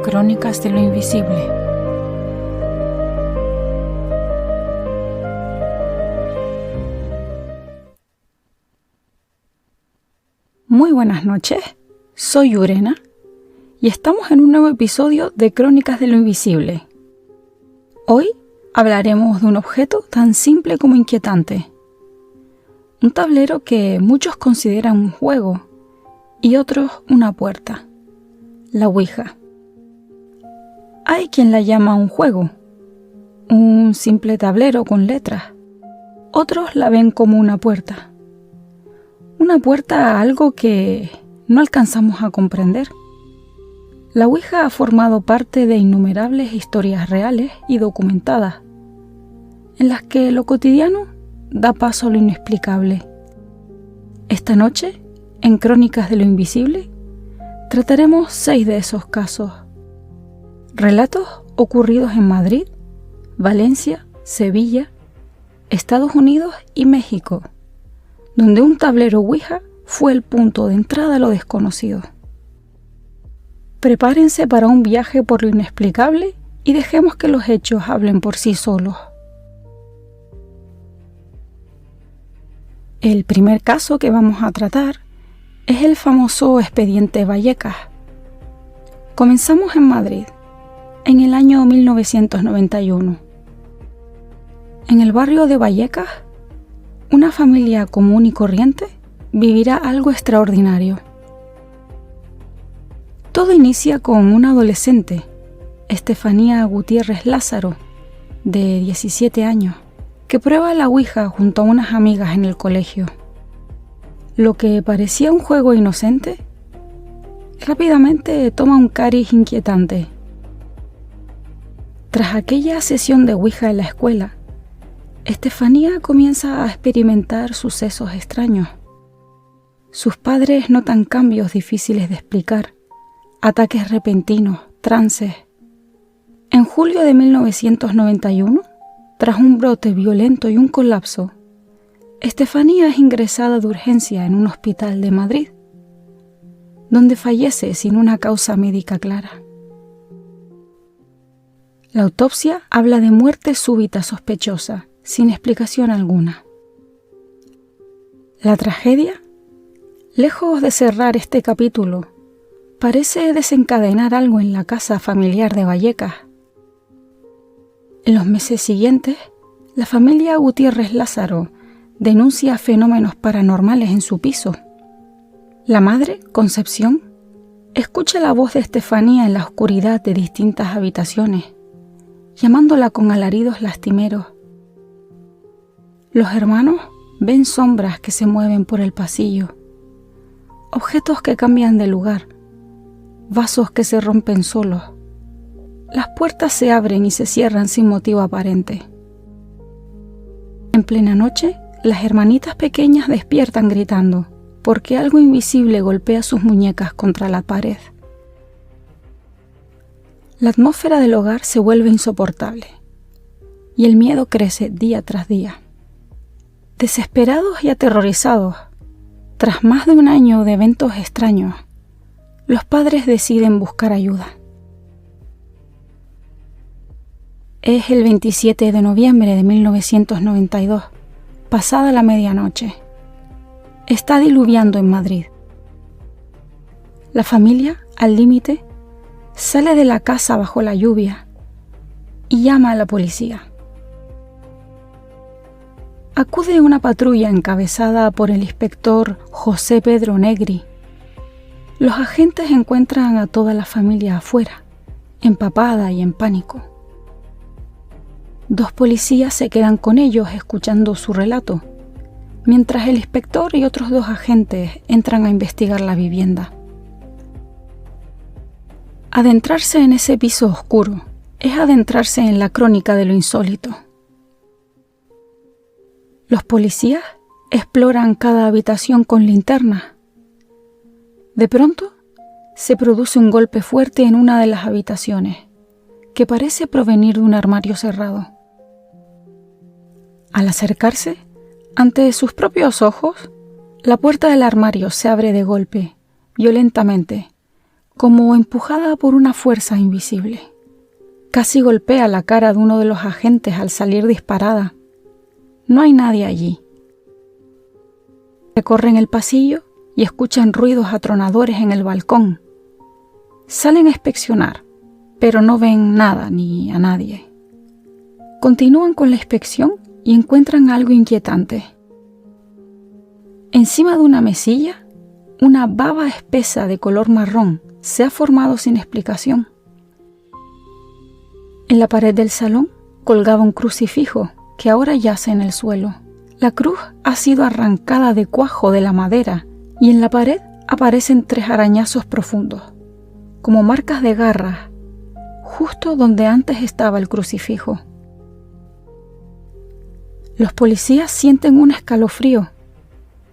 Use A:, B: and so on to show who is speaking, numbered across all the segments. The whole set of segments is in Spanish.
A: Crónicas de lo Invisible. Muy buenas noches, soy Urena y estamos en un nuevo episodio de Crónicas de lo Invisible. Hoy hablaremos de un objeto tan simple como inquietante. Un tablero que muchos consideran un juego y otros una puerta, la Ouija. Hay quien la llama un juego, un simple tablero con letras. Otros la ven como una puerta. Una puerta a algo que no alcanzamos a comprender. La Ouija ha formado parte de innumerables historias reales y documentadas, en las que lo cotidiano da paso a lo inexplicable. Esta noche, en Crónicas de lo Invisible, trataremos 6 de esos casos. Relatos ocurridos en Madrid, Valencia, Sevilla, Estados Unidos y México, donde un tablero Ouija fue el punto de entrada a lo desconocido. Prepárense para un viaje por lo inexplicable y dejemos que los hechos hablen por sí solos. El primer caso que vamos a tratar es el famoso expediente Vallecas. Comenzamos en Madrid, en el año 1991. En el barrio de Vallecas, una familia común y corriente vivirá algo extraordinario. Todo inicia con una adolescente, Estefanía Gutiérrez Lázaro, de 17 años, que prueba la Ouija junto a unas amigas en el colegio. Lo que parecía un juego inocente, rápidamente toma un cariz inquietante. Tras aquella sesión de Ouija en la escuela, Estefanía comienza a experimentar sucesos extraños. Sus padres notan cambios difíciles de explicar, ataques repentinos, trances. En julio de 1991, tras un brote violento y un colapso, Estefanía es ingresada de urgencia en un hospital de Madrid, donde fallece sin una causa médica clara. La autopsia habla de muerte súbita sospechosa, sin explicación alguna. La tragedia, lejos de cerrar este capítulo, parece desencadenar algo en la casa familiar de Vallecas. En los meses siguientes, la familia Gutiérrez Lázaro denuncia fenómenos paranormales en su piso. La madre, Concepción, escucha la voz de Estefanía en la oscuridad de distintas habitaciones, llamándola con alaridos lastimeros. Los hermanos ven sombras que se mueven por el pasillo, objetos que cambian de lugar, vasos que se rompen solos. Las puertas se abren y se cierran sin motivo aparente. En plena noche, las hermanitas pequeñas despiertan gritando, porque algo invisible golpea sus muñecas contra la pared. La atmósfera del hogar se vuelve insoportable, y el miedo crece día tras día. Desesperados y aterrorizados, tras más de un año de eventos extraños, los padres deciden buscar ayuda. Es el 27 de noviembre de 1992, pasada la medianoche. Está diluviando en Madrid. La familia, al límite, sale de la casa bajo la lluvia y llama a la policía. Acude una patrulla encabezada por el inspector José Pedro Negri. Los agentes encuentran a toda la familia afuera, empapada y en pánico. 2 policías se quedan con ellos escuchando su relato, mientras el inspector y otros 2 agentes entran a investigar la vivienda. Adentrarse en ese piso oscuro es adentrarse en la crónica de lo insólito. Los policías exploran cada habitación con linternas. De pronto, se produce un golpe fuerte en una de las habitaciones, que parece provenir de un armario cerrado. Al acercarse, ante sus propios ojos, la puerta del armario se abre de golpe, violentamente, como empujada por una fuerza invisible. Casi golpea la cara de uno de los agentes al salir disparada. No hay nadie allí. Recorren el pasillo y escuchan ruidos atronadores en el balcón. Salen a inspeccionar, pero no ven nada ni a nadie. Continúan con la inspección y encuentran algo inquietante. Encima de una mesilla, una baba espesa de color marrón se ha formado sin explicación. En la pared del salón colgaba un crucifijo que ahora yace en el suelo. La cruz ha sido arrancada de cuajo de la madera y en la pared aparecen 3 arañazos profundos, como marcas de garras, justo donde antes estaba el crucifijo. Los policías sienten un escalofrío.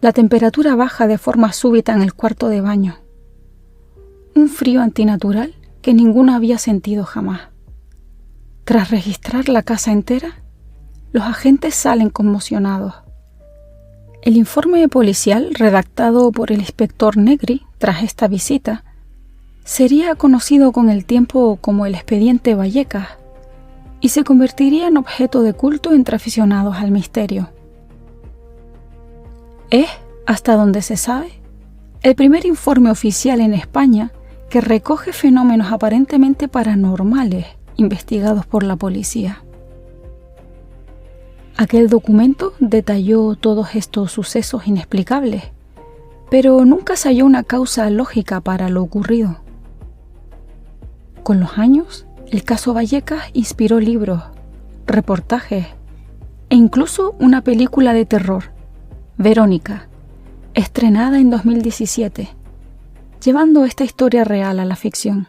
A: La temperatura baja de forma súbita en el cuarto de baño. Un frío antinatural que ninguno había sentido jamás. Tras registrar la casa entera, los agentes salen conmocionados. El informe policial redactado por el inspector Negri tras esta visita sería conocido con el tiempo como el expediente Vallecas y se convertiría en objeto de culto entre aficionados al misterio. Es, hasta donde se sabe, el primer informe oficial en España que recoge fenómenos aparentemente paranormales investigados por la policía. Aquel documento detalló todos estos sucesos inexplicables, pero nunca se halló una causa lógica para lo ocurrido. Con los años, el caso Vallecas inspiró libros, reportajes e incluso una película de terror, Verónica, estrenada en 2017, llevando esta historia real a la ficción.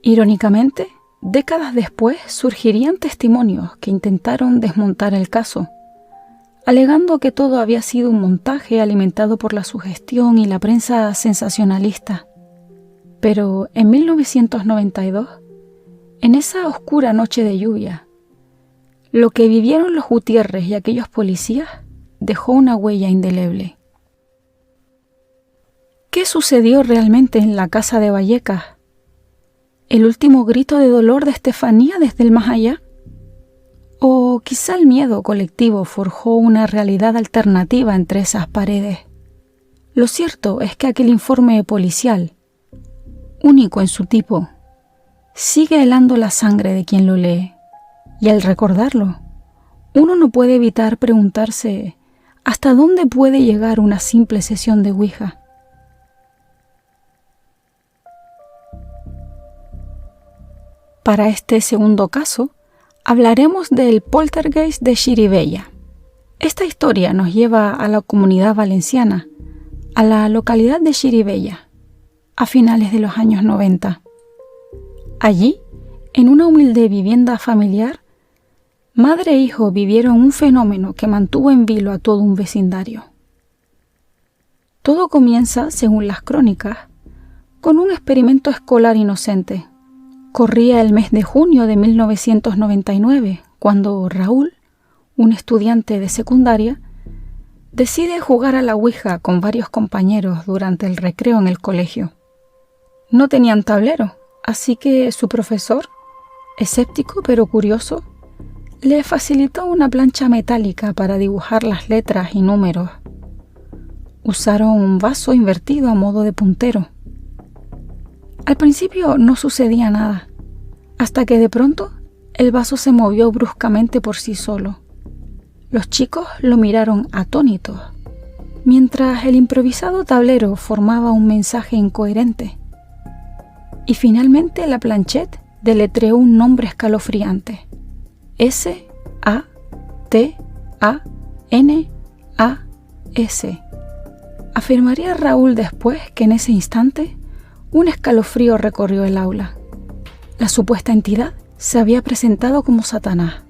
A: Irónicamente, décadas después surgirían testimonios que intentaron desmontar el caso, alegando que todo había sido un montaje alimentado por la sugestión y la prensa sensacionalista. Pero en 1992, en esa oscura noche de lluvia, lo que vivieron los Gutiérrez y aquellos policías dejó una huella indeleble. ¿Qué sucedió realmente en la casa de Vallecas? ¿El último grito de dolor de Estefanía desde el más allá? ¿O quizá el miedo colectivo forjó una realidad alternativa entre esas paredes? Lo cierto es que aquel informe policial, único en su tipo, sigue helando la sangre de quien lo lee. Y al recordarlo, uno no puede evitar preguntarse ¿hasta dónde puede llegar una simple sesión de Ouija? Para este segundo caso, hablaremos del poltergeist de Xirivella. Esta historia nos lleva a la Comunidad Valenciana, a la localidad de Xirivella, a finales de los años 90. Allí, en una humilde vivienda familiar, madre e hijo vivieron un fenómeno que mantuvo en vilo a todo un vecindario. Todo comienza, según las crónicas, con un experimento escolar inocente. Corría el mes de junio de 1999, cuando Raúl, un estudiante de secundaria, decide jugar a la Ouija con varios compañeros durante el recreo en el colegio. No tenían tablero, así que su profesor, escéptico pero curioso, le facilitó una plancha metálica para dibujar las letras y números. Usaron un vaso invertido a modo de puntero. Al principio no sucedía nada, hasta que de pronto el vaso se movió bruscamente por sí solo. Los chicos lo miraron atónitos, mientras el improvisado tablero formaba un mensaje incoherente. Y finalmente la planchette deletreó un nombre escalofriante: S-A-T-A-N-A-S. Afirmaría Raúl después que en ese instante un escalofrío recorrió el aula. La supuesta entidad se había presentado como Satanás.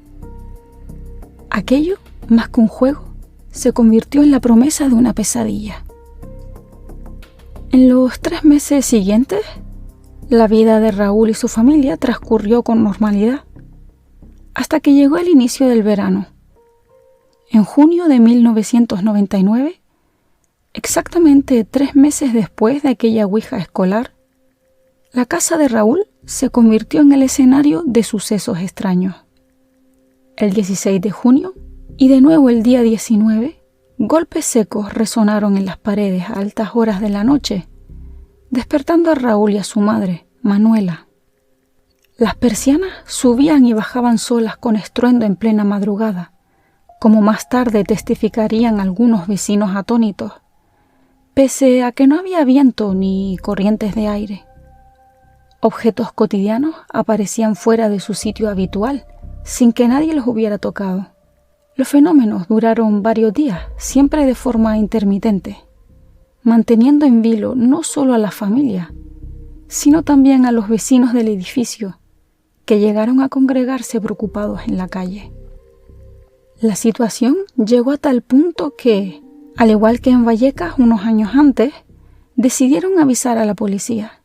A: Aquello, más que un juego, se convirtió en la promesa de una pesadilla. En los 3 meses siguientes, la vida de Raúl y su familia transcurrió con normalidad, hasta que llegó el inicio del verano. En junio de 1999, Exactamente 3 meses después de aquella ouija escolar, la casa de Raúl se convirtió en el escenario de sucesos extraños. El 16 de junio y de nuevo el día 19, golpes secos resonaron en las paredes a altas horas de la noche, despertando a Raúl y a su madre, Manuela. Las persianas subían y bajaban solas con estruendo en plena madrugada, como más tarde testificarían algunos vecinos atónitos, pese a que no había viento ni corrientes de aire. Objetos cotidianos aparecían fuera de su sitio habitual, sin que nadie los hubiera tocado. Los fenómenos duraron varios días, siempre de forma intermitente, manteniendo en vilo no solo a la familia, sino también a los vecinos del edificio, que llegaron a congregarse preocupados en la calle. La situación llegó a tal punto que, al igual que en Vallecas unos años antes, decidieron avisar a la policía.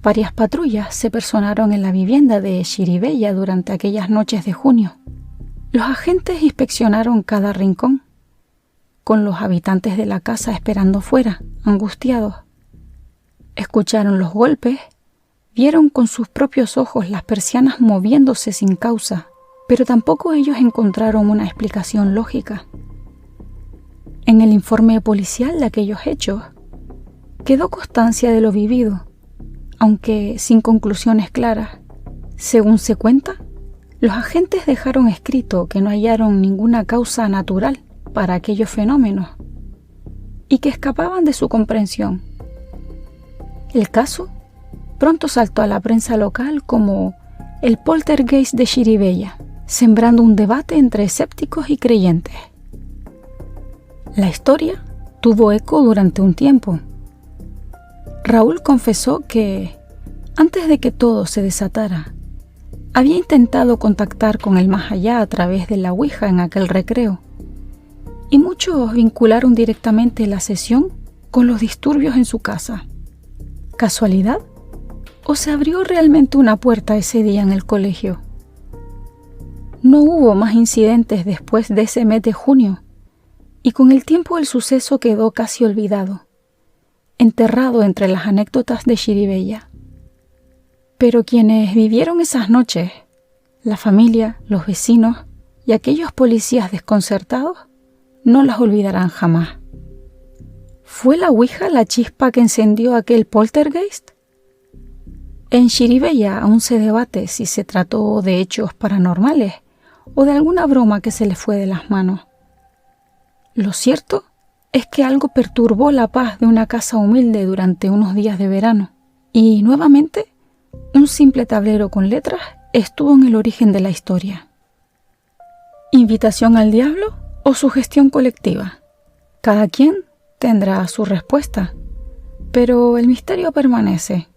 A: Varias patrullas se personaron en la vivienda de Xirivella durante aquellas noches de junio. Los agentes inspeccionaron cada rincón, con los habitantes de la casa esperando fuera, angustiados. Escucharon los golpes, vieron con sus propios ojos las persianas moviéndose sin causa, pero tampoco ellos encontraron una explicación lógica. En el informe policial de aquellos hechos, quedó constancia de lo vivido, aunque sin conclusiones claras. Según se cuenta, los agentes dejaron escrito que no hallaron ninguna causa natural para aquellos fenómenos y que escapaban de su comprensión. El caso pronto saltó a la prensa local como el poltergeist de Xirivella, sembrando un debate entre escépticos y creyentes. La historia tuvo eco durante un tiempo. Raúl confesó que, antes de que todo se desatara, había intentado contactar con el más allá a través de la ouija en aquel recreo, y muchos vincularon directamente la sesión con los disturbios en su casa. ¿Casualidad? ¿O se abrió realmente una puerta ese día en el colegio? No hubo más incidentes después de ese mes de junio, y con el tiempo el suceso quedó casi olvidado, enterrado entre las anécdotas de Xirivella. Pero quienes vivieron esas noches, la familia, los vecinos y aquellos policías desconcertados, no las olvidarán jamás. ¿Fue la ouija la chispa que encendió aquel poltergeist? En Xirivella aún se debate si se trató de hechos paranormales o de alguna broma que se le fue de las manos. Lo cierto es que algo perturbó la paz de una casa humilde durante unos días de verano, y nuevamente un simple tablero con letras estuvo en el origen de la historia. ¿Invitación al diablo o sugestión colectiva? Cada quien tendrá su respuesta, pero el misterio permanece.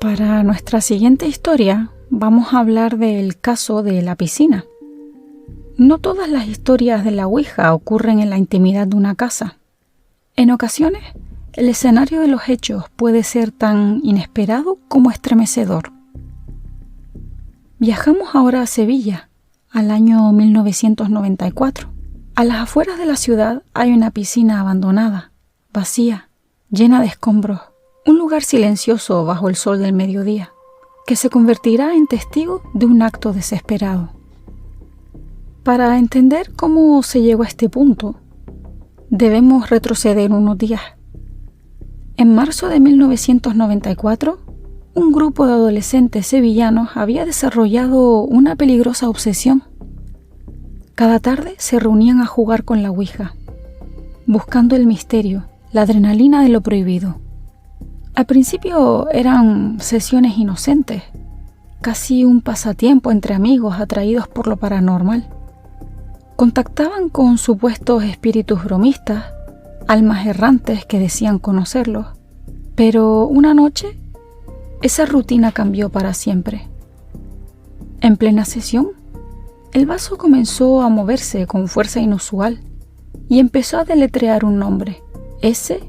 A: Para nuestra siguiente historia vamos a hablar del caso de la piscina. No todas las historias de la ouija ocurren en la intimidad de una casa. En ocasiones, el escenario de los hechos puede ser tan inesperado como estremecedor. Viajamos ahora a Sevilla, al año 1994. A las afueras de la ciudad hay una piscina abandonada, vacía, llena de escombros, un lugar silencioso bajo el sol del mediodía, que se convertirá en testigo de un acto desesperado. Para entender cómo se llegó a este punto, debemos retroceder unos días. En marzo de 1994, un grupo de adolescentes sevillanos había desarrollado una peligrosa obsesión. Cada tarde se reunían a jugar con la ouija, buscando el misterio, la adrenalina de lo prohibido. Al principio eran sesiones inocentes, casi un pasatiempo entre amigos atraídos por lo paranormal. Contactaban con supuestos espíritus bromistas, almas errantes que decían conocerlos, pero una noche esa rutina cambió para siempre. En plena sesión, el vaso comenzó a moverse con fuerza inusual y empezó a deletrear un nombre: S-A-T-A-N-A-S.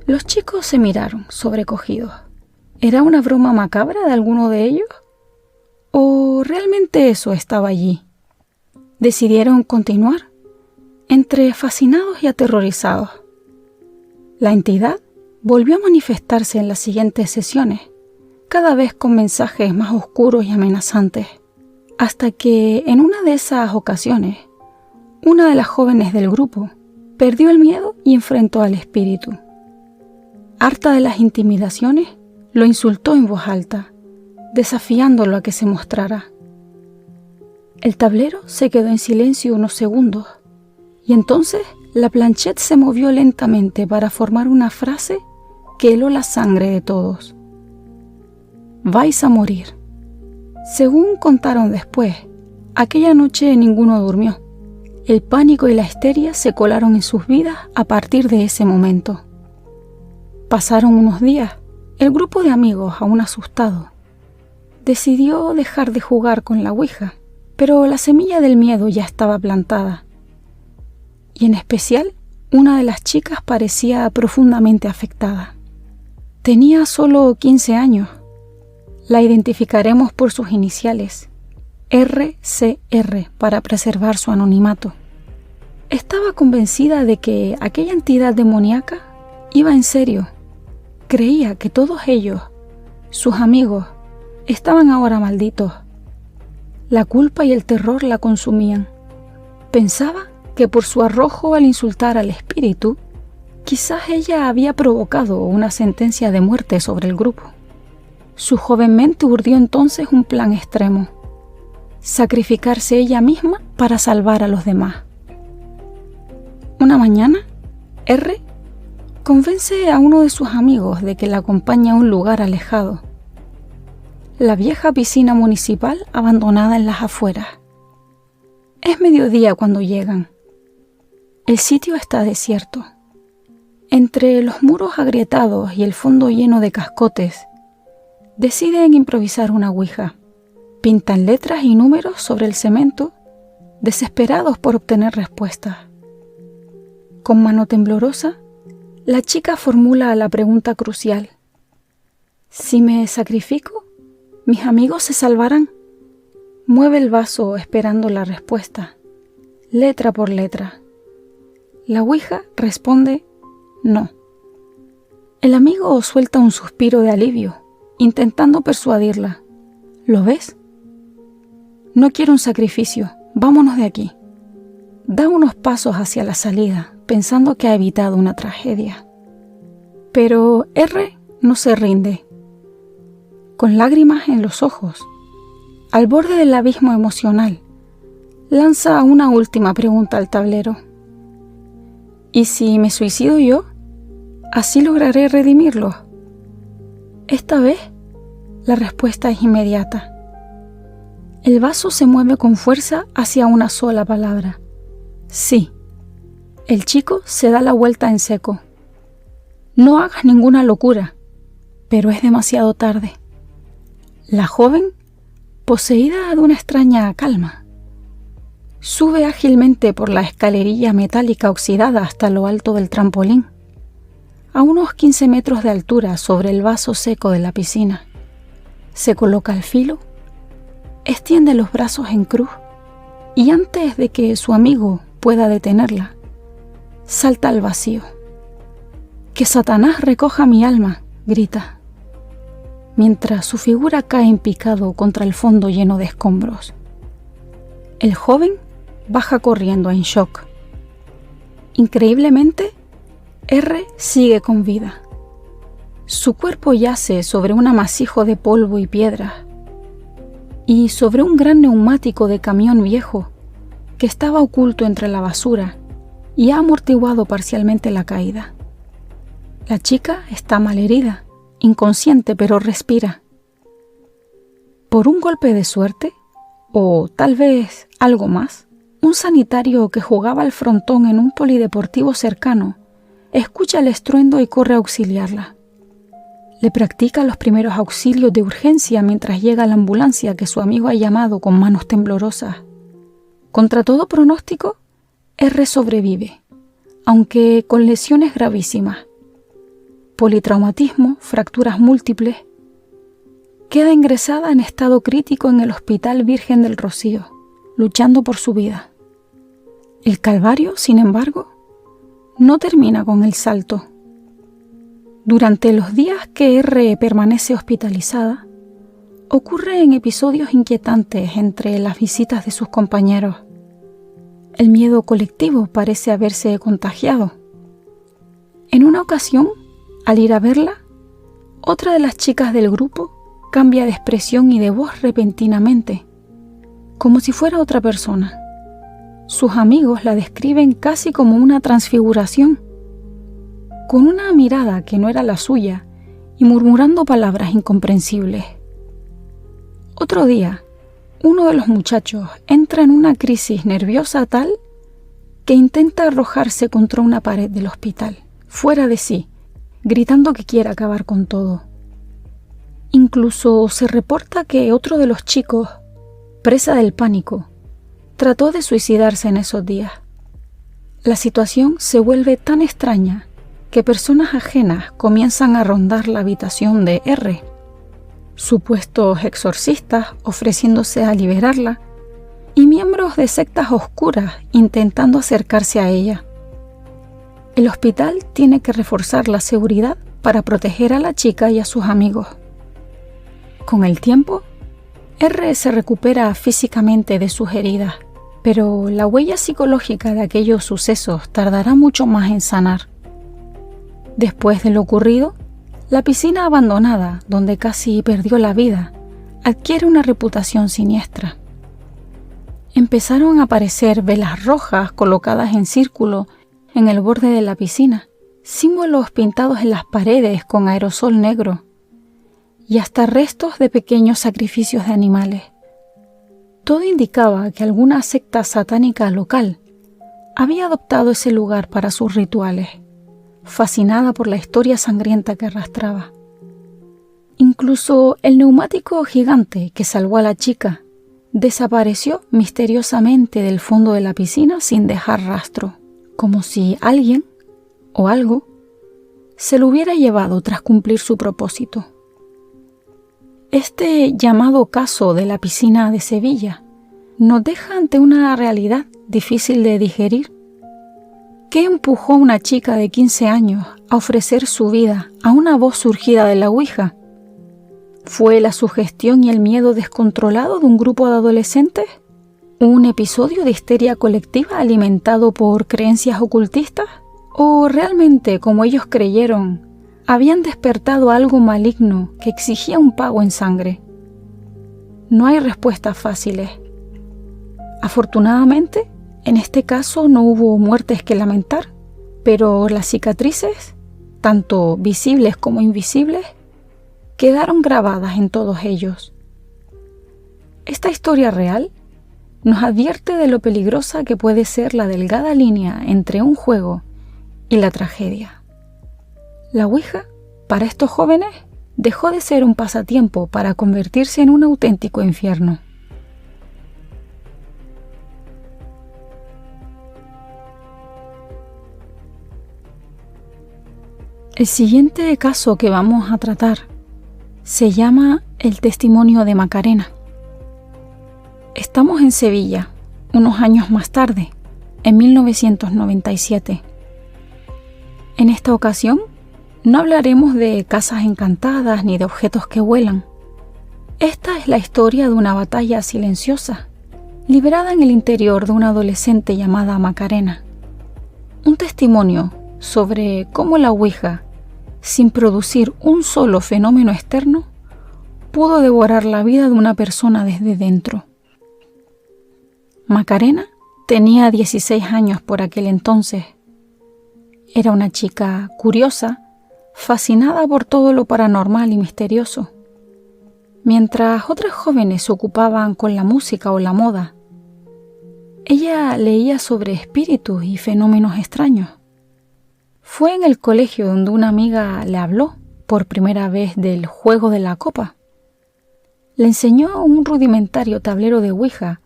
A: Los chicos se miraron, sobrecogidos. ¿Era una broma macabra de alguno de ellos? ¿O realmente eso estaba allí? Decidieron continuar, entre fascinados y aterrorizados. La entidad volvió a manifestarse en las siguientes sesiones, cada vez con mensajes más oscuros y amenazantes, hasta que en una de esas ocasiones, una de las jóvenes del grupo perdió el miedo y enfrentó al espíritu. Harta de las intimidaciones, lo insultó en voz alta, desafiándolo a que se mostrara. El tablero se quedó en silencio unos segundos, y entonces la planchette se movió lentamente para formar una frase que heló la sangre de todos. «Vais a morir». Según contaron después, aquella noche ninguno durmió. El pánico y la histeria se colaron en sus vidas a partir de ese momento. Pasaron unos días. El grupo de amigos, aún asustado, decidió dejar de jugar con la ouija, pero la semilla del miedo ya estaba plantada. Y en especial, una de las chicas parecía profundamente afectada. Tenía solo 15 años. La identificaremos por sus iniciales, RCR, para preservar su anonimato. Estaba convencida de que aquella entidad demoníaca iba en serio. Creía que todos ellos, sus amigos, estaban ahora malditos. La culpa y el terror la consumían. Pensaba que por su arrojo al insultar al espíritu, quizás ella había provocado una sentencia de muerte sobre el grupo. Su joven mente urdió entonces un plan extremo: sacrificarse ella misma para salvar a los demás. Una mañana, R convence a uno de sus amigos de que la acompañe a un lugar alejado, la vieja piscina municipal abandonada en las afueras. Es mediodía cuando llegan. El sitio está desierto. Entre los muros agrietados y el fondo lleno de cascotes, deciden improvisar una ouija. Pintan letras y números sobre el cemento, desesperados por obtener respuestas. Con mano temblorosa, la chica formula la pregunta crucial: «¿Si me sacrifico, mis amigos se salvarán?». Mueve el vaso esperando la respuesta, letra por letra. La ouija responde no. El amigo suelta un suspiro de alivio, intentando persuadirla. ¿Lo ves? No quiero un sacrificio, vámonos de aquí. Da unos pasos hacia la salida, pensando que ha evitado una tragedia. Pero R no se rinde. Con lágrimas en los ojos, al borde del abismo emocional, lanza una última pregunta al tablero. ¿Y si me suicido yo? ¿Así lograré redimirlo? Esta vez, la respuesta es inmediata. El vaso se mueve con fuerza hacia una sola palabra: sí. El chico se da la vuelta en seco. No hagas ninguna locura, pero es demasiado tarde. La joven, poseída de una extraña calma, sube ágilmente por la escalerilla metálica oxidada hasta lo alto del trampolín, a unos 15 metros de altura sobre el vaso seco de la piscina. Se coloca al filo, extiende los brazos en cruz y antes de que su amigo pueda detenerla, salta al vacío. «Que Satanás recoja mi alma», grita, mientras su figura cae en picado contra el fondo lleno de escombros. El joven baja corriendo en shock. Increíblemente, R sigue con vida. Su cuerpo yace sobre un amasijo de polvo y piedras, y sobre un gran neumático de camión viejo que estaba oculto entre la basura y ha amortiguado parcialmente la caída. La chica está malherida, inconsciente, pero respira. Por un golpe de suerte, o tal vez algo más, un sanitario que jugaba al frontón en un polideportivo cercano escucha el estruendo y corre a auxiliarla. Le practica los primeros auxilios de urgencia mientras llega la ambulancia que su amigo ha llamado con manos temblorosas. Contra todo pronóstico, R sobrevive, aunque con lesiones gravísimas. Politraumatismo, fracturas múltiples, queda ingresada en estado crítico en el Hospital Virgen del Rocío, luchando por su vida. El calvario, sin embargo, no termina con el salto. Durante los días que R permanece hospitalizada, ocurren episodios inquietantes entre las visitas de sus compañeros. El miedo colectivo parece haberse contagiado. En una ocasión, al ir a verla, otra de las chicas del grupo cambia de expresión y de voz repentinamente, como si fuera otra persona. Sus amigos la describen casi como una transfiguración, con una mirada que no era la suya y murmurando palabras incomprensibles. Otro día, uno de los muchachos entra en una crisis nerviosa tal que intenta arrojarse contra una pared del hospital, fuera de sí, gritando que quiere acabar con todo. Incluso se reporta que otro de los chicos, presa del pánico, trató de suicidarse en esos días. La situación se vuelve tan extraña que personas ajenas comienzan a rondar la habitación de R, supuestos exorcistas ofreciéndose a liberarla y miembros de sectas oscuras intentando acercarse a ella. El hospital tiene que reforzar la seguridad para proteger a la chica y a sus amigos. Con el tiempo, R se recupera físicamente de sus heridas, pero la huella psicológica de aquellos sucesos tardará mucho más en sanar. Después de lo ocurrido, la piscina abandonada, donde casi perdió la vida, adquiere una reputación siniestra. Empezaron a aparecer velas rojas colocadas en círculo en el borde de la piscina, símbolos pintados en las paredes con aerosol negro, y hasta restos de pequeños sacrificios de animales. Todo indicaba que alguna secta satánica local había adoptado ese lugar para sus rituales, fascinada por la historia sangrienta que arrastraba. Incluso el neumático gigante que salvó a la chica desapareció misteriosamente del fondo de la piscina sin dejar rastro, como si alguien o algo se lo hubiera llevado tras cumplir su propósito. Este llamado caso de la piscina de Sevilla nos deja ante una realidad difícil de digerir. ¿Qué empujó a una chica de 15 años a ofrecer su vida a una voz surgida de la Ouija? ¿Fue la sugestión y el miedo descontrolado de un grupo de adolescentes? ¿Un episodio de histeria colectiva alimentado por creencias ocultistas? ¿O realmente, como ellos creyeron, habían despertado algo maligno que exigía un pago en sangre? No hay respuestas fáciles. Afortunadamente, en este caso no hubo muertes que lamentar, pero las cicatrices, tanto visibles como invisibles, quedaron grabadas en todos ellos. Esta historia real nos advierte de lo peligrosa que puede ser la delgada línea entre un juego y la tragedia. La Ouija, para estos jóvenes, dejó de ser un pasatiempo para convertirse en un auténtico infierno. El siguiente caso que vamos a tratar se llama el testimonio de Macarena. Estamos en Sevilla, unos años más tarde, en 1997. En esta ocasión, no hablaremos de casas encantadas ni de objetos que vuelan. Esta es la historia de una batalla silenciosa, librada en el interior de una adolescente llamada Macarena. Un testimonio sobre cómo la Ouija, sin producir un solo fenómeno externo, pudo devorar la vida de una persona desde dentro. Macarena tenía 16 años por aquel entonces. Era una chica curiosa, fascinada por todo lo paranormal y misterioso. Mientras otras jóvenes se ocupaban con la música o la moda, ella leía sobre espíritus y fenómenos extraños. Fue en el colegio donde una amiga le habló por primera vez del juego de la copa. Le enseñó un rudimentario tablero de Ouija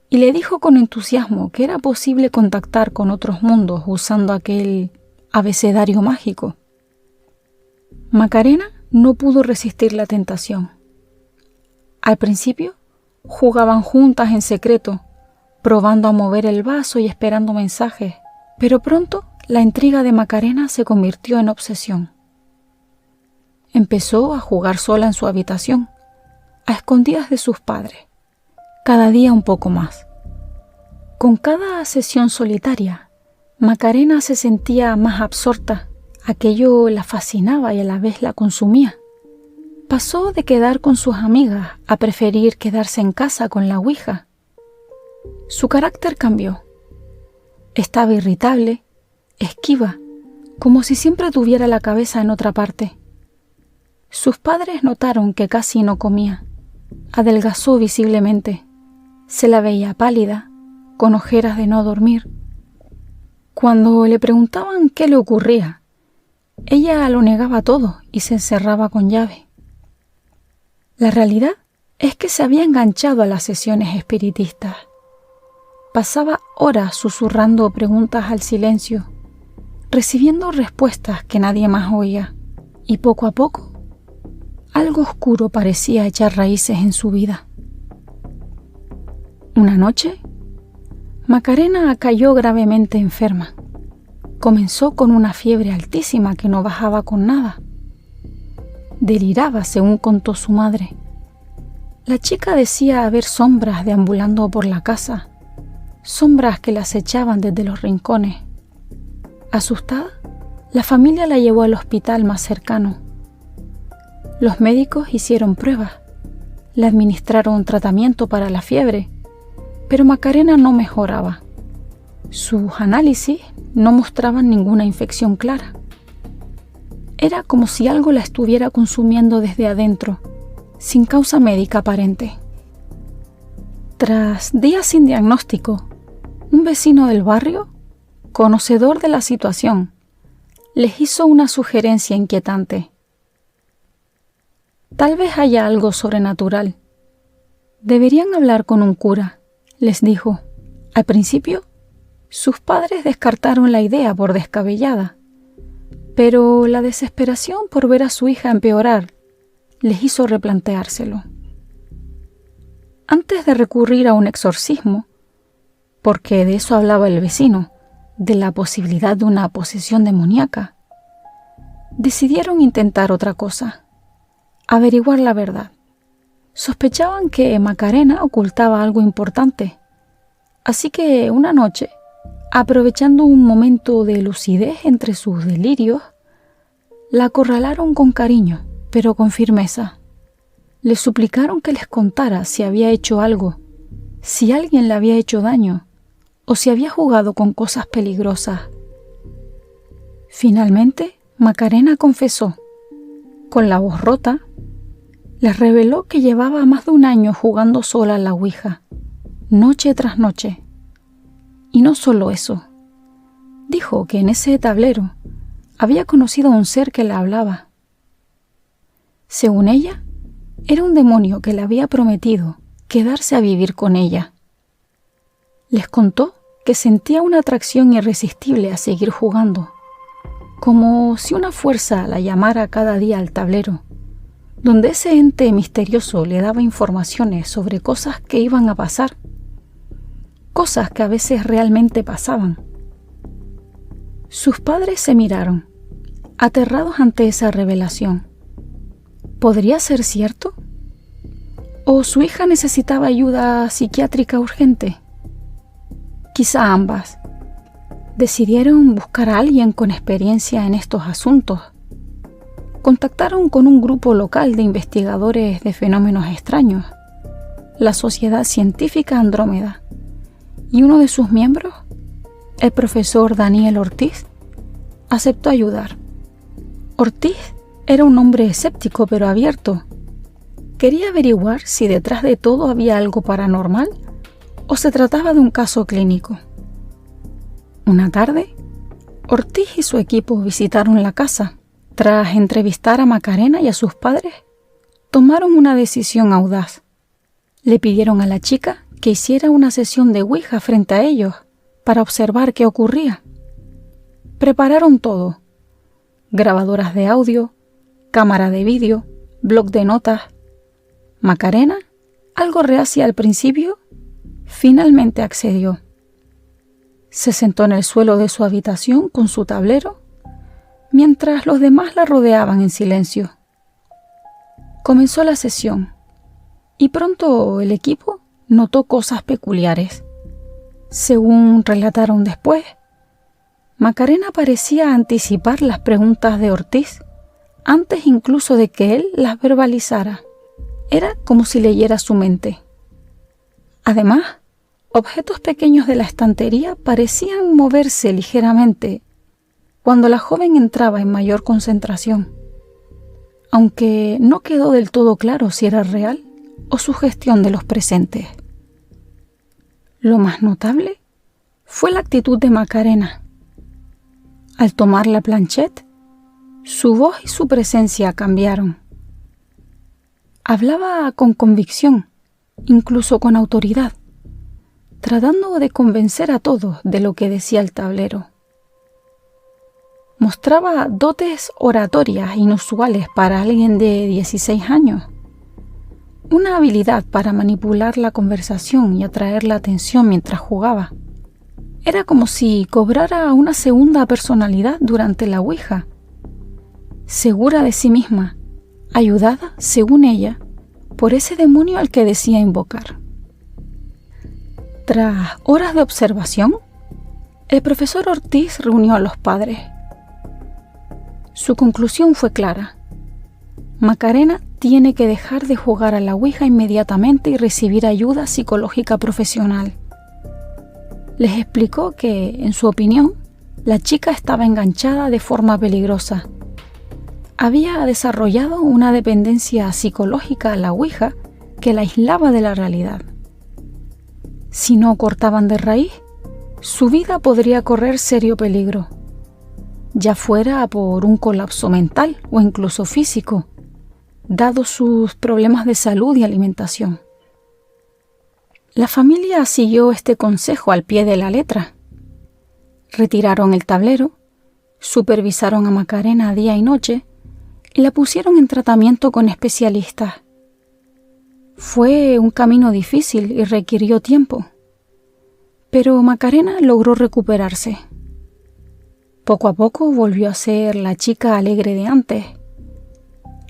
A: y le dijo con entusiasmo que era posible contactar con otros mundos usando aquel abecedario mágico. Macarena no pudo resistir la tentación. Al principio, jugaban juntas en secreto, probando a mover el vaso y esperando mensajes, pero pronto la intriga de Macarena se convirtió en obsesión. Empezó a jugar sola en su habitación, a escondidas de sus padres, cada día un poco más. Con cada sesión solitaria, Macarena se sentía más absorta. Aquello la fascinaba y a la vez la consumía. Pasó de quedar con sus amigas a preferir quedarse en casa con la ouija. Su carácter cambió. Estaba irritable, esquiva, como si siempre tuviera la cabeza en otra parte. Sus padres notaron que casi no comía. Adelgazó visiblemente. Se la veía pálida, con ojeras de no dormir. Cuando le preguntaban qué le ocurría, ella lo negaba todo y se encerraba con llave. La realidad es que se había enganchado a las sesiones espiritistas. Pasaba horas susurrando preguntas al silencio, recibiendo respuestas que nadie más oía, y poco a poco, algo oscuro parecía echar raíces en su vida. Una noche, Macarena cayó gravemente enferma. Comenzó con una fiebre altísima que no bajaba con nada. Deliraba, según contó su madre. La chica decía ver sombras deambulando por la casa, sombras que la acechaban desde los rincones. Asustada, la familia la llevó al hospital más cercano. Los médicos hicieron pruebas, le administraron tratamiento para la fiebre, pero Macarena no mejoraba. Sus análisis no mostraban ninguna infección clara. Era como si algo la estuviera consumiendo desde adentro, sin causa médica aparente. Tras días sin diagnóstico, un vecino del barrio, conocedor de la situación, les hizo una sugerencia inquietante. Tal vez haya algo sobrenatural. Deberían hablar con un cura, les dijo. Al principio, sus padres descartaron la idea por descabellada, pero la desesperación por ver a su hija empeorar les hizo replanteárselo. Antes de recurrir a un exorcismo, porque de eso hablaba el vecino, de la posibilidad de una posesión demoníaca, decidieron intentar otra cosa, averiguar la verdad. Sospechaban que Macarena ocultaba algo importante, así que una noche, aprovechando un momento de lucidez entre sus delirios, la acorralaron con cariño, pero con firmeza. Le suplicaron que les contara si había hecho algo, si alguien le había hecho daño, o si había jugado con cosas peligrosas. Finalmente, Macarena confesó. Con la voz rota, les reveló que llevaba más de un año jugando sola a la ouija, noche tras noche. Y no solo eso. Dijo que en ese tablero había conocido a un ser que la hablaba. Según ella, era un demonio que le había prometido quedarse a vivir con ella. Les contó que sentía una atracción irresistible a seguir jugando, como si una fuerza la llamara cada día al tablero, donde ese ente misterioso le daba informaciones sobre cosas que iban a pasar, cosas que a veces realmente pasaban. Sus padres se miraron, aterrados ante esa revelación. ¿Podría ser cierto? ¿O su hija necesitaba ayuda psiquiátrica urgente? Quizá ambas. Decidieron buscar a alguien con experiencia en estos asuntos. Contactaron con un grupo local de investigadores de fenómenos extraños, la Sociedad Científica Andrómeda, y uno de sus miembros, el profesor Daniel Ortiz, aceptó ayudar. Ortiz era un hombre escéptico pero abierto. Quería averiguar si detrás de todo había algo paranormal o se trataba de un caso clínico. Una tarde, Ortiz y su equipo visitaron la casa. Tras entrevistar a Macarena y a sus padres, tomaron una decisión audaz. Le pidieron a la chica que hiciera una sesión de ouija frente a ellos para observar qué ocurría. Prepararon todo: grabadoras de audio, cámara de vídeo, bloc de notas. Macarena Algo reacia al principio, finalmente accedió. Se sentó en el suelo de su habitación con su tablero, mientras los demás la rodeaban en silencio. Comenzó la sesión, y pronto el equipo notó cosas peculiares. Según relataron después, Macarena parecía anticipar las preguntas de Ortiz antes incluso de que él las verbalizara. Era como si leyera su mente. Además, objetos pequeños de la estantería parecían moverse ligeramente cuando la joven entraba en mayor concentración, aunque no quedó del todo claro si era real o sugestión de los presentes. Lo más notable fue la actitud de Macarena. Al tomar la planchette, su voz y su presencia cambiaron. Hablaba con convicción, incluso con autoridad, tratando de convencer a todos de lo que decía el tablero. Mostraba dotes oratorias inusuales para alguien de 16 años, una habilidad para manipular la conversación y atraer la atención mientras jugaba. Era como si cobrara una segunda personalidad durante la ouija, segura de sí misma, ayudada, según ella, por ese demonio al que decía invocar. Tras horas de observación, el profesor Ortiz reunió a los padres. Su conclusión fue clara. Macarena tiene que dejar de jugar a la ouija inmediatamente y recibir ayuda psicológica profesional. Les explicó que, en su opinión, la chica estaba enganchada de forma peligrosa. Había desarrollado una dependencia psicológica a la ouija que la aislaba de la realidad. Si no cortaban de raíz, su vida podría correr serio peligro, ya fuera por un colapso mental o incluso físico, dados sus problemas de salud y alimentación. La familia siguió este consejo al pie de la letra. Retiraron el tablero, supervisaron a Macarena día y noche y la pusieron en tratamiento con especialistas. Fue un camino difícil y requirió tiempo, pero Macarena logró recuperarse. Poco a poco volvió a ser la chica alegre de antes.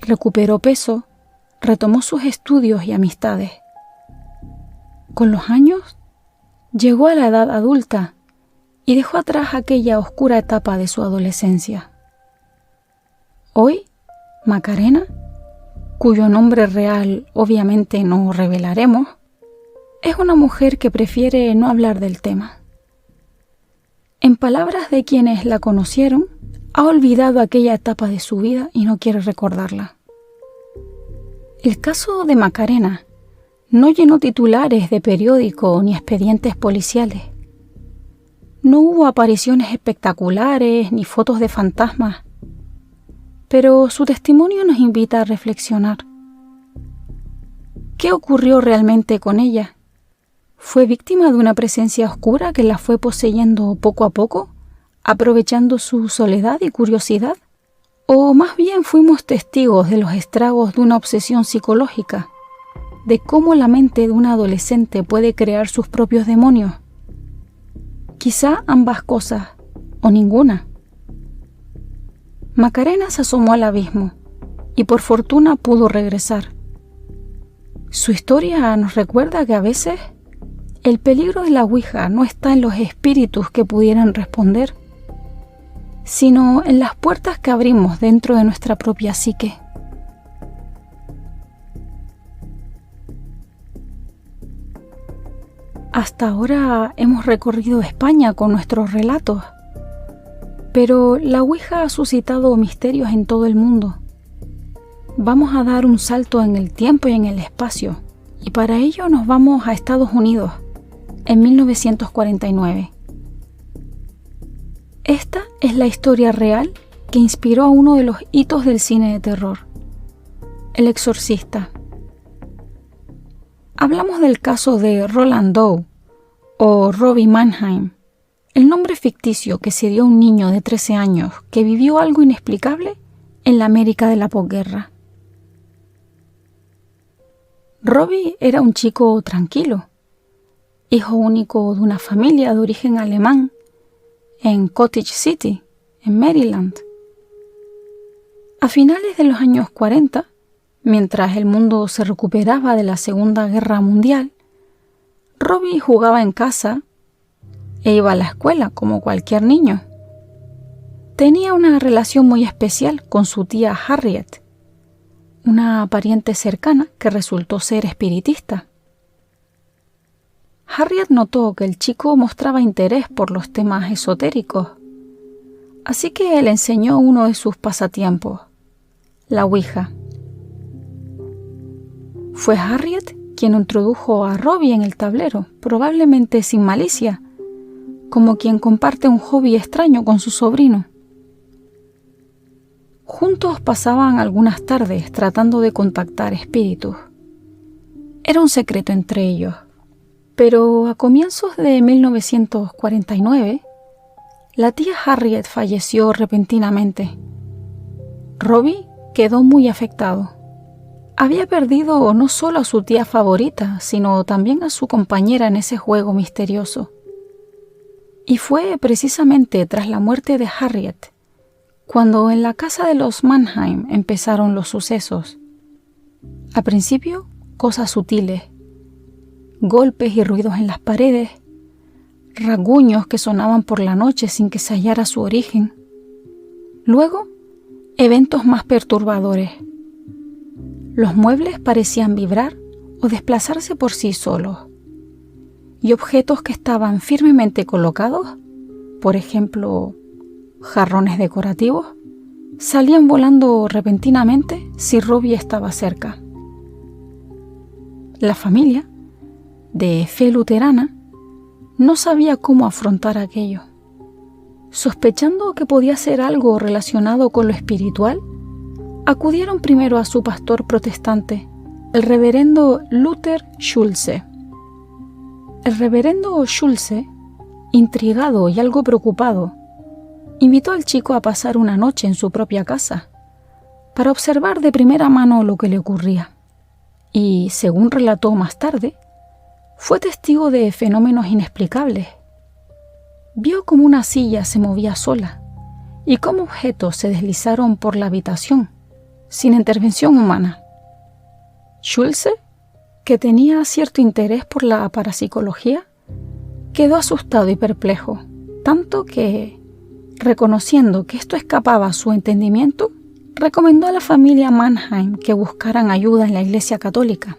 A: Recuperó peso, retomó sus estudios y amistades. Con los años, llegó a la edad adulta y dejó atrás aquella oscura etapa de su adolescencia. Hoy, Macarena, cuyo nombre real obviamente no revelaremos, es una mujer que prefiere no hablar del tema. En palabras de quienes la conocieron, ha olvidado aquella etapa de su vida y no quiere recordarla. El caso de Macarena no llenó titulares de periódico ni expedientes policiales. No hubo apariciones espectaculares ni fotos de fantasmas, pero su testimonio nos invita a reflexionar. ¿Qué ocurrió realmente con ella? ¿Fue víctima de una presencia oscura que la fue poseyendo poco a poco, aprovechando su soledad y curiosidad? ¿O más bien fuimos testigos de los estragos de una obsesión psicológica, de cómo la mente de un adolescente puede crear sus propios demonios? Quizá ambas cosas, o ninguna. Macarena se asomó al abismo y por fortuna pudo regresar. Su historia nos recuerda que a veces el peligro de la ouija no está en los espíritus que pudieran responder, sino en las puertas que abrimos dentro de nuestra propia psique. Hasta ahora hemos recorrido España con nuestros relatos, pero la ouija ha suscitado misterios en todo el mundo. Vamos a dar un salto en el tiempo y en el espacio, y para ello nos vamos a Estados Unidos, en 1949. Esta es la historia real que inspiró a uno de los hitos del cine de terror, El Exorcista. Hablamos del caso de Roland Doe, o Robbie Mannheim, el nombre ficticio que se dio a un niño de 13 años que vivió algo inexplicable en la América de la posguerra. Robbie era un chico tranquilo, hijo único de una familia de origen alemán en Cottage City, en Maryland. A finales de los años 40, mientras el mundo se recuperaba de la Segunda Guerra Mundial, Robbie jugaba en casa e iba a la escuela como cualquier niño. Tenía una relación muy especial con su tía Harriet, una pariente cercana que resultó ser espiritista. Harriet notó que el chico mostraba interés por los temas esotéricos, así que le enseñó uno de sus pasatiempos, la Ouija. Fue Harriet quien introdujo a Robbie en el tablero, probablemente sin malicia, como quien comparte un hobby extraño con su sobrino. Juntos pasaban algunas tardes tratando de contactar espíritus. Era un secreto entre ellos, pero a comienzos de 1949, la tía Harriet falleció repentinamente. Robbie quedó muy afectado. Había perdido no solo a su tía favorita, sino también a su compañera en ese juego misterioso. Y fue precisamente tras la muerte de Harriet cuando en la casa de los Mannheim empezaron los sucesos. Al principio, cosas sutiles, golpes y ruidos en las paredes, rasguños que sonaban por la noche sin que se hallara su origen. Luego, eventos más perturbadores. Los muebles parecían vibrar o desplazarse por sí solos, y objetos que estaban firmemente colocados, por ejemplo, jarrones decorativos, salían volando repentinamente si Robbie estaba cerca. La familia, de fe luterana, no sabía cómo afrontar aquello. Sospechando que podía ser algo relacionado con lo espiritual, acudieron primero a su pastor protestante, el reverendo Luther Schulze. El reverendo Schulze, intrigado y algo preocupado, invitó al chico a pasar una noche en su propia casa para observar de primera mano lo que le ocurría. Y, según relató más tarde, fue testigo de fenómenos inexplicables. Vio cómo una silla se movía sola y cómo objetos se deslizaron por la habitación, sin intervención humana. Schulze, que tenía cierto interés por la parapsicología, quedó asustado y perplejo, tanto que, reconociendo que esto escapaba a su entendimiento, recomendó a la familia Mannheim que buscaran ayuda en la Iglesia Católica,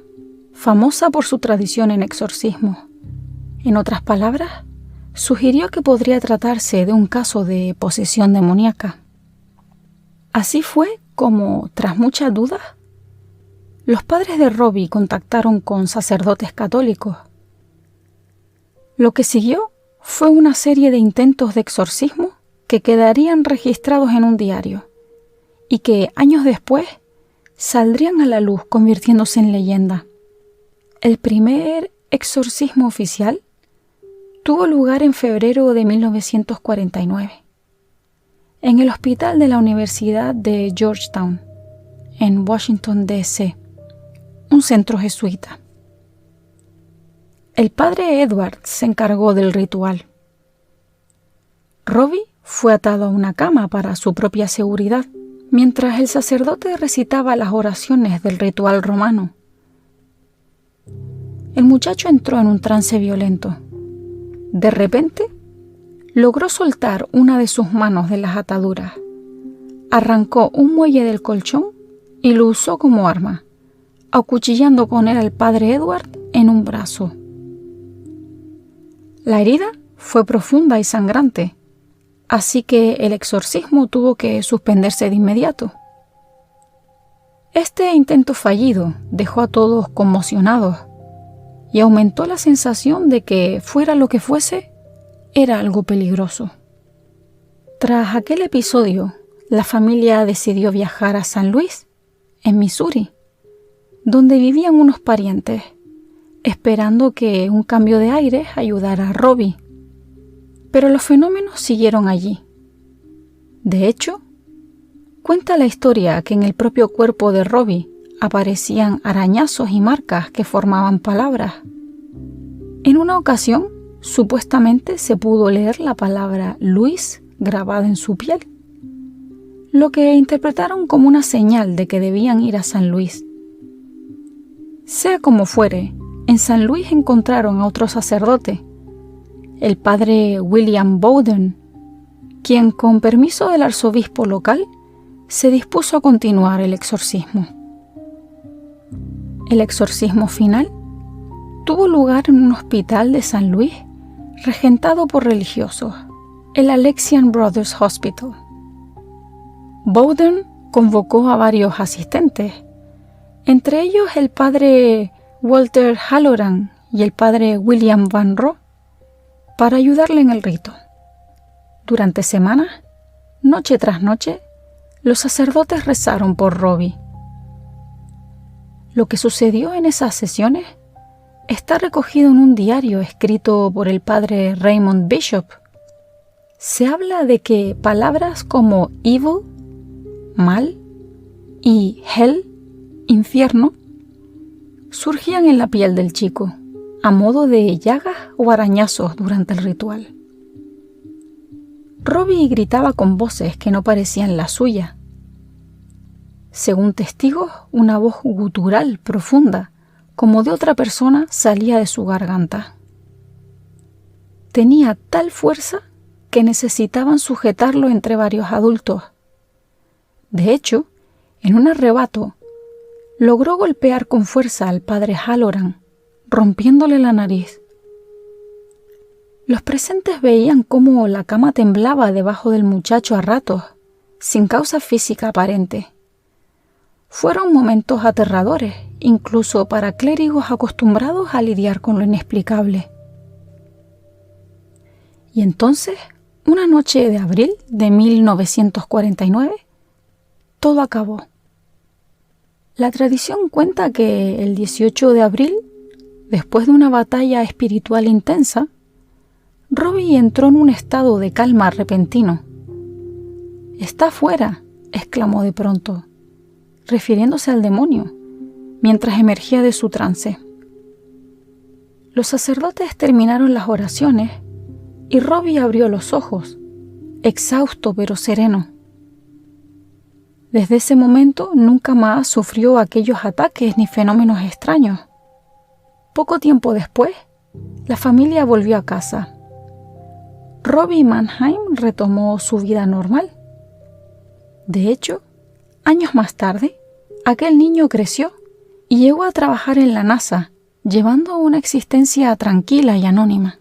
A: famosa por su tradición en exorcismos. En otras palabras, sugirió que podría tratarse de un caso de posesión demoníaca. Así fue como, tras muchas dudas, los padres de Robbie contactaron con sacerdotes católicos. Lo que siguió fue una serie de intentos de exorcismo que quedarían registrados en un diario y que, años después, saldrían a la luz convirtiéndose en leyenda. El primer exorcismo oficial tuvo lugar en febrero de 1949, en el hospital de la Universidad de Georgetown, en Washington, D.C., un centro jesuita. El padre Edward se encargó del ritual. Robbie fue atado a una cama para su propia seguridad, mientras el sacerdote recitaba las oraciones del ritual romano. El muchacho entró en un trance violento. De repente, logró soltar una de sus manos de las ataduras, arrancó un muelle del colchón y lo usó como arma, acuchillando con él al padre Edward en un brazo. La herida fue profunda y sangrante, así que el exorcismo tuvo que suspenderse de inmediato. Este intento fallido dejó a todos conmocionados y aumentó la sensación de que, fuera lo que fuese, era algo peligroso. Tras aquel episodio, la familia decidió viajar a San Luis, en Missouri, donde vivían unos parientes, esperando que un cambio de aire ayudara a Robbie. Pero los fenómenos siguieron allí. De hecho, cuenta la historia que en el propio cuerpo de Robbie aparecían arañazos y marcas que formaban palabras. En una ocasión, supuestamente se pudo leer la palabra Luis grabada en su piel, lo que interpretaron como una señal de que debían ir a San Luis. Sea como fuere, en San Luis encontraron a otro sacerdote, el padre William Bowden, quien, con permiso del arzobispo local, se dispuso a continuar el exorcismo. El exorcismo final tuvo lugar en un hospital de San Luis regentado por religiosos, el Alexian Brothers Hospital. Bowden convocó a varios asistentes, entre ellos el padre Walter Halloran y el padre William Van Roo, para ayudarle en el rito. Durante semanas, noche tras noche, los sacerdotes rezaron por Robbie. Lo que sucedió en esas sesiones está recogido en un diario escrito por el padre Raymond Bishop. Se habla de que palabras como evil, mal, y hell, infierno, surgían en la piel del chico, a modo de llagas o arañazos durante el ritual. Robbie gritaba con voces que no parecían la suya. Según testigos, una voz gutural profunda, como de otra persona, salía de su garganta. Tenía tal fuerza que necesitaban sujetarlo entre varios adultos. De hecho, en un arrebato, logró golpear con fuerza al padre Halloran, rompiéndole la nariz. Los presentes veían cómo la cama temblaba debajo del muchacho a ratos, sin causa física aparente. Fueron momentos aterradores, incluso para clérigos acostumbrados a lidiar con lo inexplicable. Y entonces, una noche de abril de 1949, todo acabó. La tradición cuenta que el 18 de abril, después de una batalla espiritual intensa, Robbie entró en un estado de calma repentino. «¡Está fuera!», exclamó de pronto, refiriéndose al demonio, mientras emergía de su trance. Los sacerdotes terminaron las oraciones y Robbie abrió los ojos, exhausto pero sereno. Desde ese momento nunca más sufrió aquellos ataques ni fenómenos extraños. Poco tiempo después, la familia volvió a casa. Robbie Mannheim retomó su vida normal. De hecho, años más tarde, aquel niño creció y llegó a trabajar en la NASA, llevando una existencia tranquila y anónima.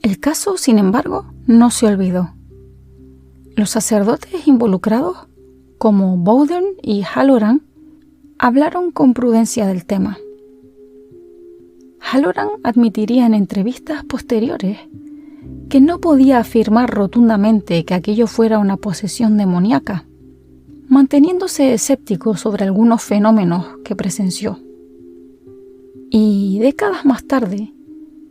A: El caso, sin embargo, no se olvidó. Los sacerdotes involucrados, como Bowden y Halloran, hablaron con prudencia del tema. Halloran admitiría en entrevistas posteriores que no podía afirmar rotundamente que aquello fuera una posesión demoníaca, manteniéndose escéptico sobre algunos fenómenos que presenció. Y décadas más tarde,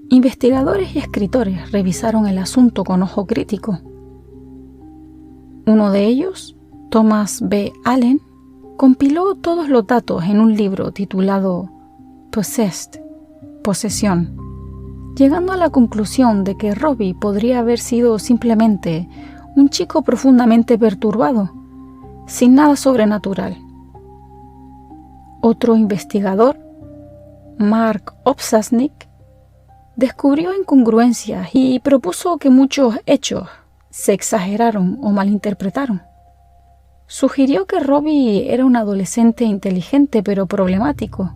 A: investigadores y escritores revisaron el asunto con ojo crítico. Uno de ellos, Thomas B. Allen, compiló todos los datos en un libro titulado Possessed, posesión, llegando a la conclusión de que Robbie podría haber sido simplemente un chico profundamente perturbado, sin nada sobrenatural. Otro investigador, Mark Opsasnik, descubrió incongruencias y propuso que muchos hechos se exageraron o malinterpretaron. Sugirió que Robbie era un adolescente inteligente pero problemático,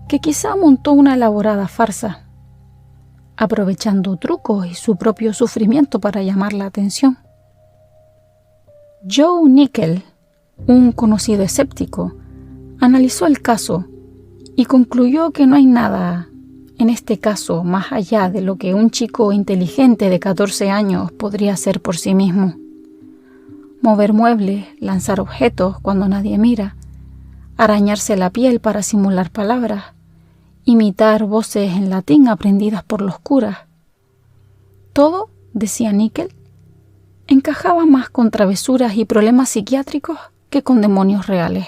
A: que quizá montó una elaborada farsa, aprovechando trucos y su propio sufrimiento para llamar la atención. Joe Nickel, un conocido escéptico, analizó el caso y concluyó que no hay nada en este caso más allá de lo que un chico inteligente de 14 años podría hacer por sí mismo. Mover muebles, lanzar objetos cuando nadie mira, arañarse la piel para simular palabras, imitar voces en latín aprendidas por los curas. Todo, decía Nickel, encajaba más con travesuras y problemas psiquiátricos que con demonios reales.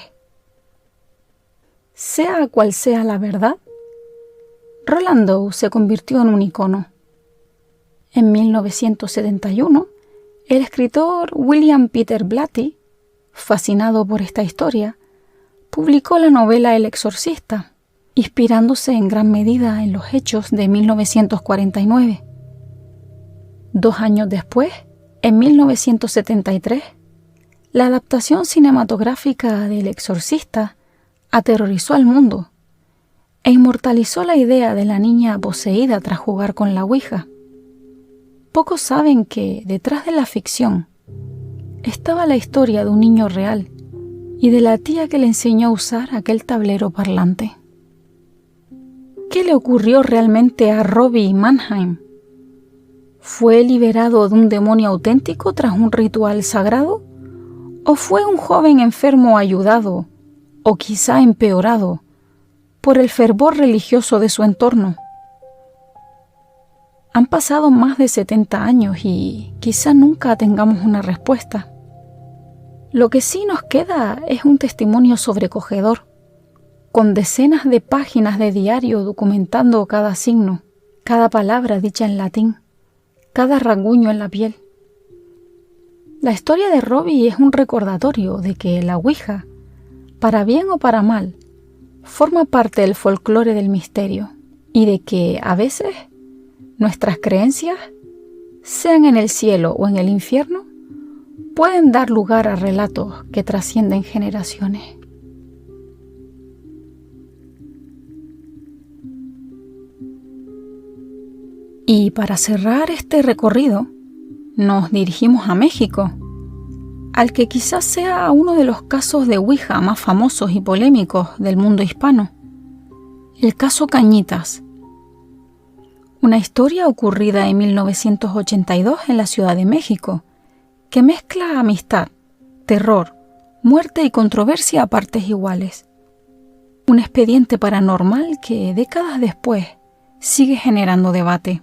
A: Sea cual sea la verdad, Roald Dahl se convirtió en un icono. En 1971, el escritor William Peter Blatty, fascinado por esta historia, publicó la novela El exorcista, inspirándose en gran medida en los hechos de 1949. 2 años después, en 1973, la adaptación cinematográfica del exorcista aterrorizó al mundo e inmortalizó la idea de la niña poseída tras jugar con la Ouija. Pocos saben que detrás de la ficción estaba la historia de un niño real y de la tía que le enseñó a usar aquel tablero parlante. ¿Qué le ocurrió realmente a Robbie Mannheim? ¿Fue liberado de un demonio auténtico tras un ritual sagrado? ¿O fue un joven enfermo ayudado, o quizá empeorado, por el fervor religioso de su entorno? Han pasado más de 70 años y quizá nunca tengamos una respuesta. Lo que sí nos queda es un testimonio sobrecogedor, con decenas de páginas de diario documentando cada signo, cada palabra dicha en latín, cada rasguño en la piel. La historia de Robbie es un recordatorio de que la Ouija, para bien o para mal, forma parte del folclore del misterio y de que, a veces, nuestras creencias, sean en el cielo o en el infierno, pueden dar lugar a relatos que trascienden generaciones. Y para cerrar este recorrido, nos dirigimos a México, al que quizás sea uno de los casos de Ouija más famosos y polémicos del mundo hispano, el caso Cañitas. Una historia ocurrida en 1982 en la Ciudad de México, que mezcla amistad, terror, muerte y controversia a partes iguales. Un expediente paranormal que décadas después sigue generando debate.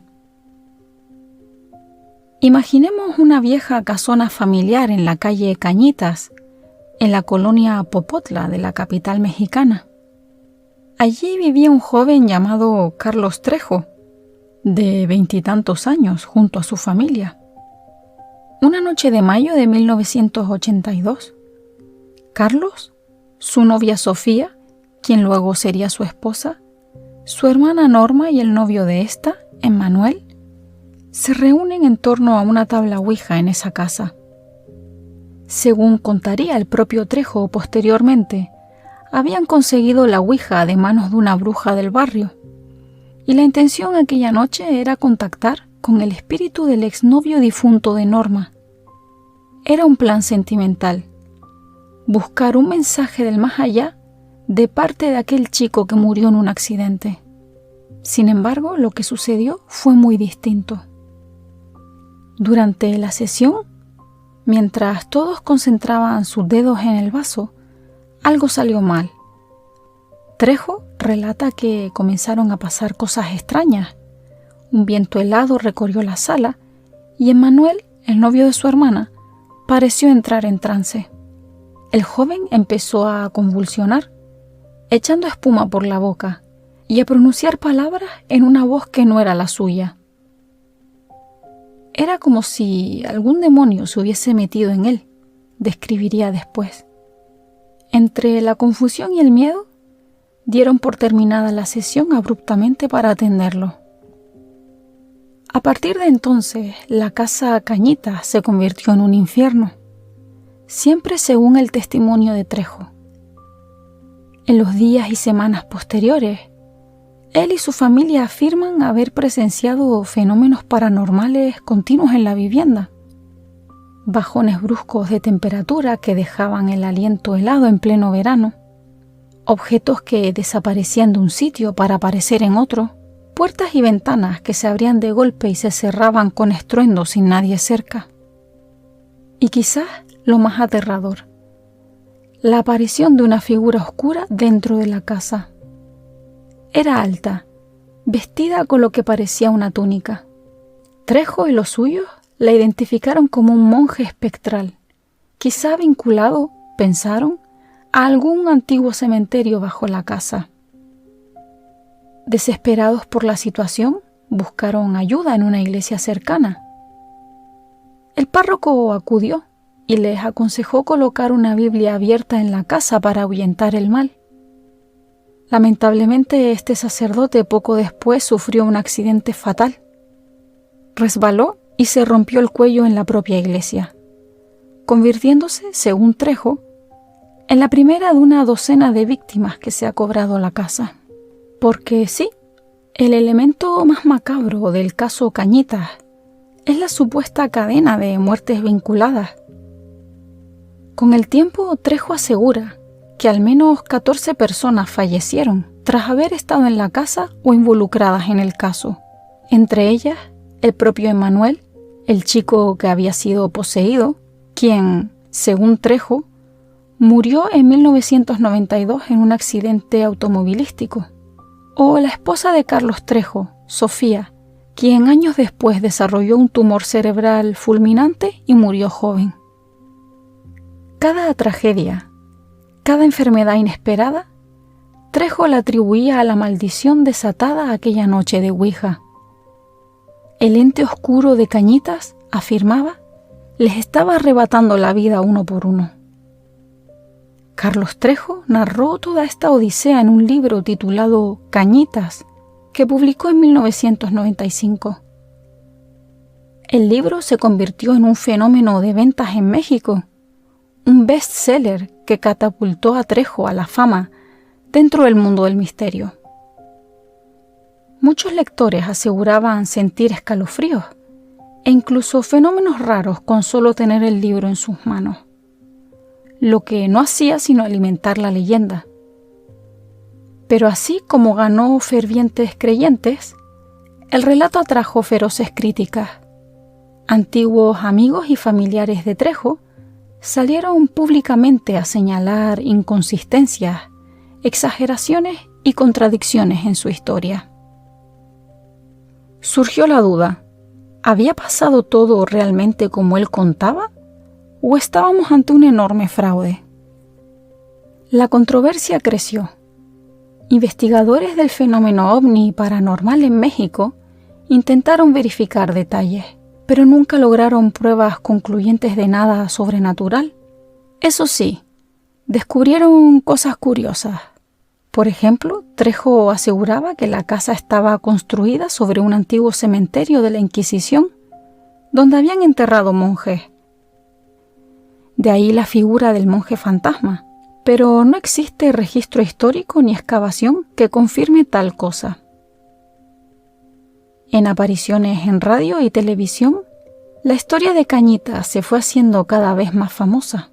A: Imaginemos una vieja casona familiar en la calle Cañitas, en la colonia Popotla de la capital mexicana. Allí vivía un joven llamado Carlos Trejo, de 20 y tantos años, junto a su familia. Una noche de mayo de 1982, Carlos, su novia Sofía, quien luego sería su esposa, su hermana Norma y el novio de esta, Emmanuel, se reúnen en torno a una tabla Ouija en esa casa. Según contaría el propio Trejo posteriormente, habían conseguido la Ouija de manos de una bruja del barrio, y la intención aquella noche era contactar con el espíritu del exnovio difunto de Norma. Era un plan sentimental, buscar un mensaje del más allá de parte de aquel chico que murió en un accidente. Sin embargo, lo que sucedió fue muy distinto. Durante la sesión, mientras todos concentraban sus dedos en el vaso, algo salió mal. Trejo relata que comenzaron a pasar cosas extrañas. Un viento helado recorrió la sala y Emmanuel, el novio de su hermana, pareció entrar en trance. El joven empezó a convulsionar, echando espuma por la boca y a pronunciar palabras en una voz que no era la suya. Era como si algún demonio se hubiese metido en él, describiría después. Entre la confusión y el miedo, dieron por terminada la sesión abruptamente para atenderlo. A partir de entonces, la casa Cañitas se convirtió en un infierno, siempre según el testimonio de Trejo. En los días y semanas posteriores, él y su familia afirman haber presenciado fenómenos paranormales continuos en la vivienda. Bajones bruscos de temperatura que dejaban el aliento helado en pleno verano, objetos que desaparecían de un sitio para aparecer en otro, puertas y ventanas que se abrían de golpe y se cerraban con estruendo sin nadie cerca. Y quizás lo más aterrador, la aparición de una figura oscura dentro de la casa. Era alta, vestida con lo que parecía una túnica. Trejo y los suyos la identificaron como un monje espectral, quizá vinculado, pensaron, a algún antiguo cementerio bajo la casa. Desesperados por la situación, buscaron ayuda en una iglesia cercana. El párroco acudió y les aconsejó colocar una Biblia abierta en la casa para ahuyentar el mal. Lamentablemente, este sacerdote poco después sufrió un accidente fatal. Resbaló y se rompió el cuello en la propia iglesia, convirtiéndose, según Trejo, en la primera de una docena de víctimas que se ha cobrado la casa. Porque sí, el elemento más macabro del caso Cañitas es la supuesta cadena de muertes vinculadas. Con el tiempo, Trejo asegura que al menos 14 personas fallecieron tras haber estado en la casa o involucradas en el caso. Entre ellas, el propio Emmanuel, el chico que había sido poseído, quien, según Trejo, murió en 1992 en un accidente automovilístico. O la esposa de Carlos Trejo, Sofía, quien años después desarrolló un tumor cerebral fulminante y murió joven. Cada tragedia, cada enfermedad inesperada, Trejo la atribuía a la maldición desatada aquella noche de Ouija. El ente oscuro de Cañitas, afirmaba, les estaba arrebatando la vida uno por uno. Carlos Trejo narró toda esta odisea en un libro titulado Cañitas, que publicó en 1995. El libro se convirtió en un fenómeno de ventas en México, un bestseller que catapultó a Trejo a la fama dentro del mundo del misterio. Muchos lectores aseguraban sentir escalofríos e incluso fenómenos raros con solo tener el libro en sus manos, lo que no hacía sino alimentar la leyenda. Pero así como ganó fervientes creyentes, el relato atrajo feroces críticas. Antiguos amigos y familiares de Trejo salieron públicamente a señalar inconsistencias, exageraciones y contradicciones en su historia. Surgió la duda, ¿había pasado todo realmente como él contaba? ¿O estábamos ante un enorme fraude? La controversia creció. Investigadores del fenómeno ovni paranormal en México intentaron verificar detalles, pero nunca lograron pruebas concluyentes de nada sobrenatural. Eso sí, descubrieron cosas curiosas. Por ejemplo, Trejo aseguraba que la casa estaba construida sobre un antiguo cementerio de la Inquisición, donde habían enterrado monjes. De ahí la figura del monje fantasma, pero no existe registro histórico ni excavación que confirme tal cosa. En apariciones en radio y televisión, la historia de Cañitas se fue haciendo cada vez más famosa.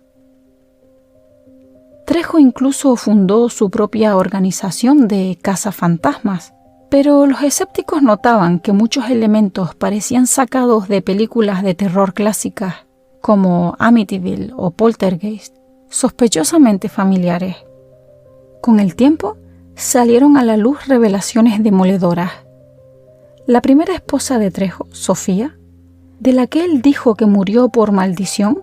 A: Trejo incluso fundó su propia organización de cazafantasmas, pero los escépticos notaban que muchos elementos parecían sacados de películas de terror clásicas, como Amityville o Poltergeist, sospechosamente familiares. Con el tiempo, salieron a la luz revelaciones demoledoras. La primera esposa de Trejo, Sofía, de la que él dijo que murió por maldición,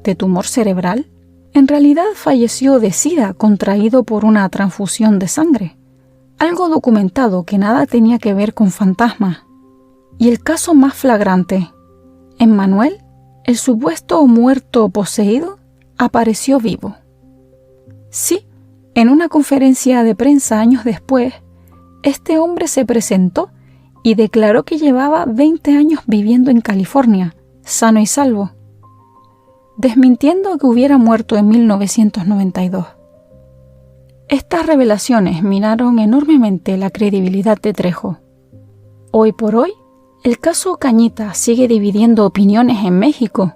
A: de tumor cerebral, en realidad falleció de SIDA contraído por una transfusión de sangre, algo documentado que nada tenía que ver con fantasmas. Y el caso más flagrante, Emmanuel, el supuesto muerto poseído, apareció vivo. Sí, en una conferencia de prensa años después, este hombre se presentó y declaró que llevaba 20 años viviendo en California, sano y salvo, desmintiendo que hubiera muerto en 1992. Estas revelaciones minaron enormemente la credibilidad de Trejo. Hoy por hoy, el caso Cañitas sigue dividiendo opiniones en México.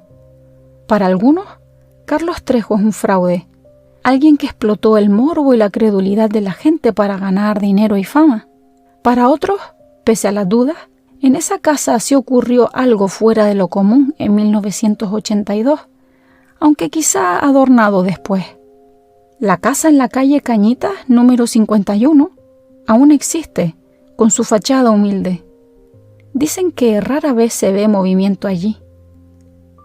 A: Para algunos, Carlos Trejo es un fraude, alguien que explotó el morbo y la credulidad de la gente para ganar dinero y fama. Para otros, pese a las dudas, en esa casa sí ocurrió algo fuera de lo común en 1982, aunque quizá adornado después. La casa en la calle Cañitas, número 51, aún existe, con su fachada humilde. Dicen que rara vez se ve movimiento allí.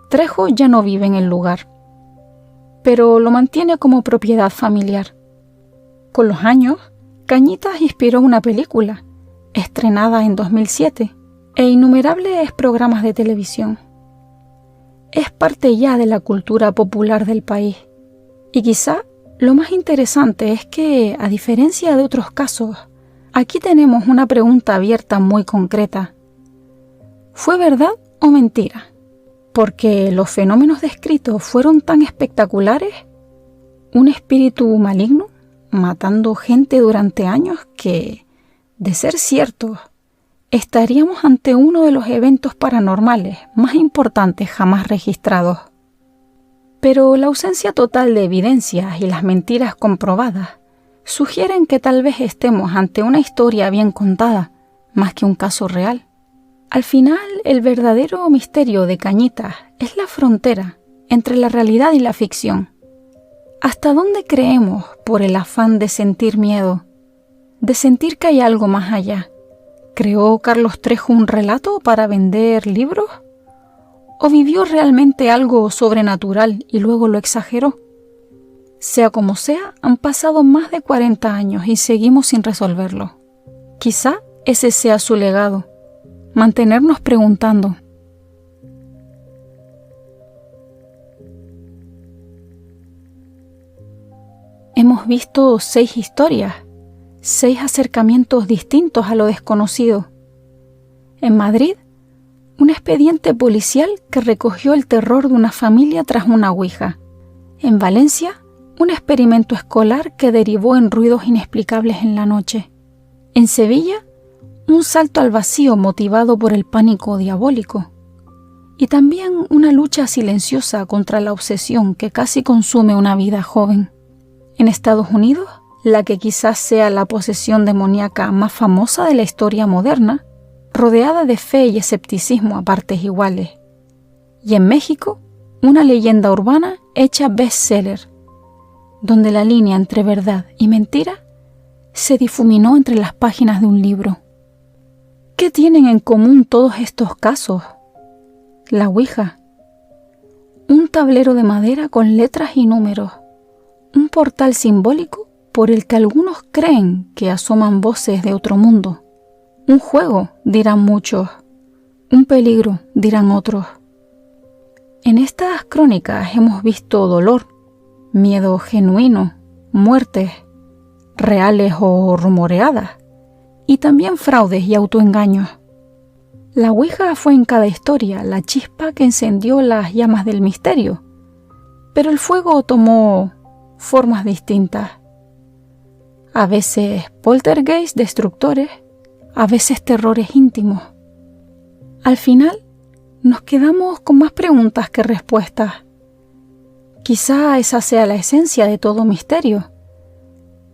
A: Trejo ya no vive en el lugar. pero lo mantiene como propiedad familiar. Con los años, Cañitas inspiró una película, estrenada en 2007, e innumerables programas de televisión. Es parte ya de la cultura popular del país. Y quizá lo más interesante es que, a diferencia de otros casos, aquí tenemos una pregunta abierta muy concreta. ¿Fue verdad o mentira? Porque los fenómenos descritos fueron tan espectaculares, un espíritu maligno matando gente durante años que, de ser ciertos, estaríamos ante uno de los eventos paranormales más importantes jamás registrados. Pero la ausencia total de evidencias y las mentiras comprobadas sugieren que tal vez estemos ante una historia bien contada, más que un caso real. Al final, el verdadero misterio de Cañitas es la frontera entre la realidad y la ficción. ¿Hasta dónde creemos por el afán de sentir miedo, de sentir que hay algo más allá? ¿Creó Carlos Trejo un relato para vender libros? ¿O vivió realmente algo sobrenatural y luego lo exageró? Sea como sea, han pasado más de 40 años y seguimos sin resolverlo. Quizá ese sea su legado, mantenernos preguntando. Hemos visto 6 historias, 6 acercamientos distintos a lo desconocido. En Madrid, un expediente policial que recogió el terror de una familia tras una ouija. En Valencia, un experimento escolar que derivó en ruidos inexplicables en la noche. En Sevilla, un salto al vacío motivado por el pánico diabólico. Y también una lucha silenciosa contra la obsesión que casi consume una vida joven. En Estados Unidos, la que quizás sea la posesión demoníaca más famosa de la historia moderna, rodeada de fe y escepticismo a partes iguales. Y en México, una leyenda urbana hecha bestseller, donde la línea entre verdad y mentira se difuminó entre las páginas de un libro. ¿Qué tienen en común todos estos casos? La ouija, un tablero de madera con letras y números, un portal simbólico por el que algunos creen que asoman voces de otro mundo. Un juego, dirán muchos. Un peligro, dirán otros. En estas crónicas hemos visto dolor, miedo genuino, muertes, reales o rumoreadas, y también fraudes y autoengaños. La ouija fue en cada historia la chispa que encendió las llamas del misterio, pero el fuego tomó formas distintas. A veces poltergeist destructores, a veces terrores íntimos. Al final, nos quedamos con más preguntas que respuestas. Quizá esa sea la esencia de todo misterio.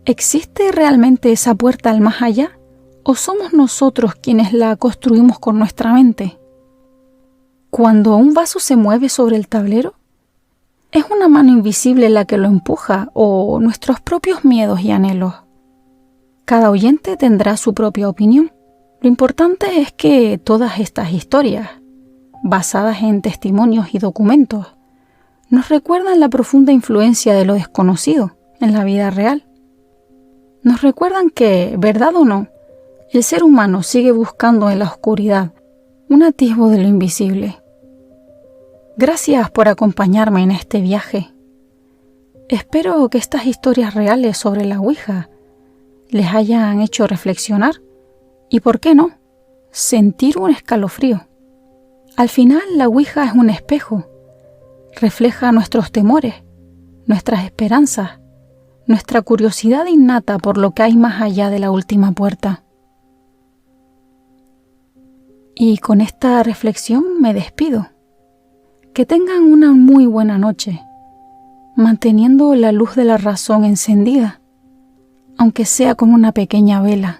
A: ¿Existe realmente esa puerta al más allá? ¿O somos nosotros quienes la construimos con nuestra mente? Cuando un vaso se mueve sobre el tablero, ¿es una mano invisible la que lo empuja o nuestros propios miedos y anhelos? Cada oyente tendrá su propia opinión. Lo importante es que todas estas historias, basadas en testimonios y documentos, nos recuerdan la profunda influencia de lo desconocido en la vida real. Nos recuerdan que, verdad o no, el ser humano sigue buscando en la oscuridad un atisbo de lo invisible. Gracias por acompañarme en este viaje. Espero que estas historias reales sobre la ouija les hayan hecho reflexionar y, ¿por qué no?, sentir un escalofrío. Al final, la ouija es un espejo. Refleja nuestros temores, nuestras esperanzas, nuestra curiosidad innata por lo que hay más allá de la última puerta. Y con esta reflexión me despido. Que tengan una muy buena noche, manteniendo la luz de la razón encendida, aunque sea con una pequeña vela.